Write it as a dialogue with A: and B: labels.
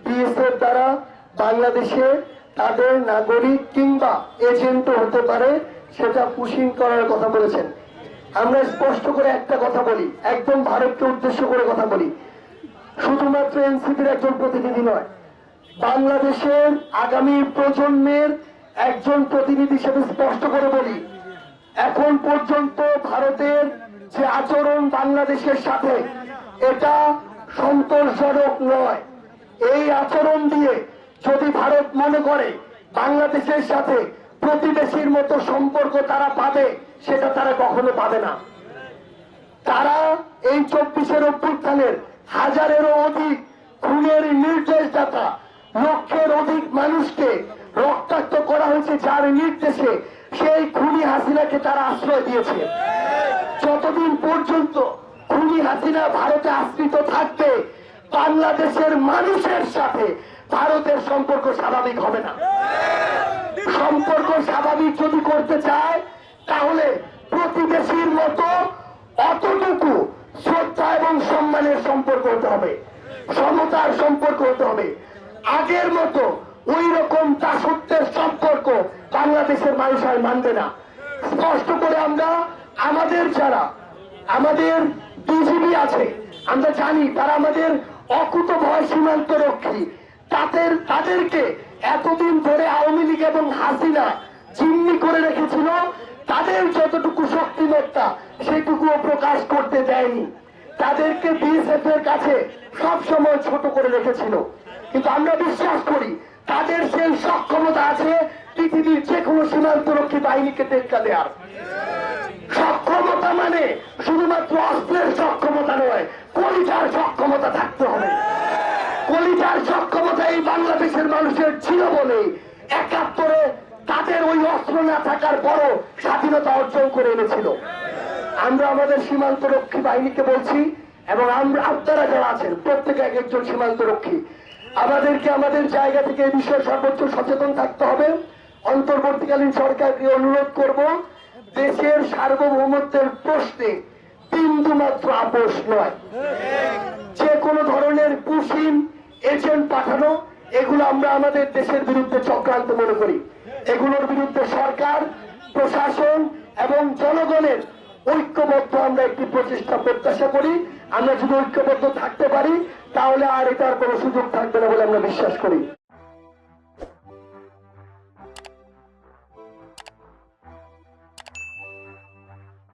A: BSF দ্বারা বাংলাদেশে তাদের নাগরিক কিংবা এজেন্টও হতে পারে, সেটা পুশিং করার কথা বলেছেন। আমরা স্পষ্ট করে একটা কথা বলি, একদম ভারতকে উদ্দেশ্য করে কথা বলি, শুধুমাত্র এনসিপির একজন প্রতিনিধি নয়, বাংলাদেশের আগামী প্রজন্মের একজন প্রতিনিধি হিসেবে স্পষ্ট করে বলি, এখন পর্যন্ত ভারতের যে আচরণ বাংলাদেশের সাথে, এটা সন্তোষজনক নয়। এই আচরণ দিয়ে যদি ভারত মনে করে বাংলাদেশের সাথে প্রতিবেশীর মতো সম্পর্ক তারা পাবে, সেটা তারা কখনো পাবে না। তারা এই 24-এর অভ্যুত্থানের হাজারেরও অধিক খুনের নির্দেশদাতা, লক্ষের অধিক মানুষকে রক্তাক্ত করা হয়েছে যার নির্দেশে, সেই খুনি হাসিনাকে তারা আশ্রয় দিয়েছে। যতদিন পর্যন্ত খুনি হাসিনা ভারতে আশ্রিত থাকবে, বাংলাদেশের মানুষের সাথে ভারতের সম্পর্ক স্বাভাবিক হবে না। সম্পর্ক স্বাভাবিক যদি করতে চায়, তাহলে প্রতিবেশীর মতো অতটুকু শ্রদ্ধা এবং সম্মানের সম্পর্ক হতে হবে, সমতার সম্পর্ক হতে হবে। আগের মতো ওই রকম দাসত্বের সম্পর্ক বাংলাদেশের মানুষ আর মানবে না। স্পষ্ট করে আমরা আমাদের বিজিবি আছে, আমরা জানি তারা আমাদের অকুতভয় সীমান্ত রক্ষী। তাদেরকে এতদিন ধরে আওয়ামী লীগ এবং হাসিনা জিম্মি করে রেখেছিল, তাদের যতটুকু শক্তিমত্তা সেটুকুও প্রকাশ করতে দেয়নি। তাদেরকে বিএসএফ এর কাছে সবসময় ছোট করে রেখেছিল। কিন্তু আমরা বিশ্বাস করি তাদের সেই সক্ষমতা আছে পৃথিবীর যে কোনো সীমান্তরক্ষী বাহিনীকে টেক্কা দেওয়ার। সক্ষমতা মানে শুধুমাত্র অস্ত্রের সক্ষমতা নয়, কলিজার সক্ষমতা থাকতে হবে। কলিজার সক্ষমতা এই বাংলাদেশের মানুষের ছিল বলে ৭১-এ তাদের ওই অস্ত্র না থাকার পরও স্বাধীনতা অর্জন করে এনেছিল। আমরা আমাদের সীমান্ত রক্ষী বাহিনীকে বলছি, এবং আপনারা যারা আছেন প্রত্যেকে এক একজন সীমান্ত রক্ষী, আমাদেরকে আমাদের জায়গা থেকে এই বিষয়ে সর্বোচ্চ সচেতন থাকতে হবে। অন্তর্বর্তীকালীন সরকারকে অনুরোধ করব, দেশের সার্বভৌমত্বের প্রশ্নে বিন্দু মাত্র আপোষ নয়। যে কোনো ধরনের পুশিং এজেন্ট পাঠানো, এগুলো আমরা আমাদের দেশের বিরুদ্ধে চক্রান্ত মনে করি। এগুলোর বিরুদ্ধে সরকার, প্রশাসন এবং জনগণের ঐক্যবদ্ধ আমরা একটি প্রচেষ্টা প্রত্যাশা করি। আমরা যদি ঐক্যবদ্ধ থাকতে পারি, তাহলে আর এটার কোনো সুযোগ থাকবে না বলে আমরা বিশ্বাস করি।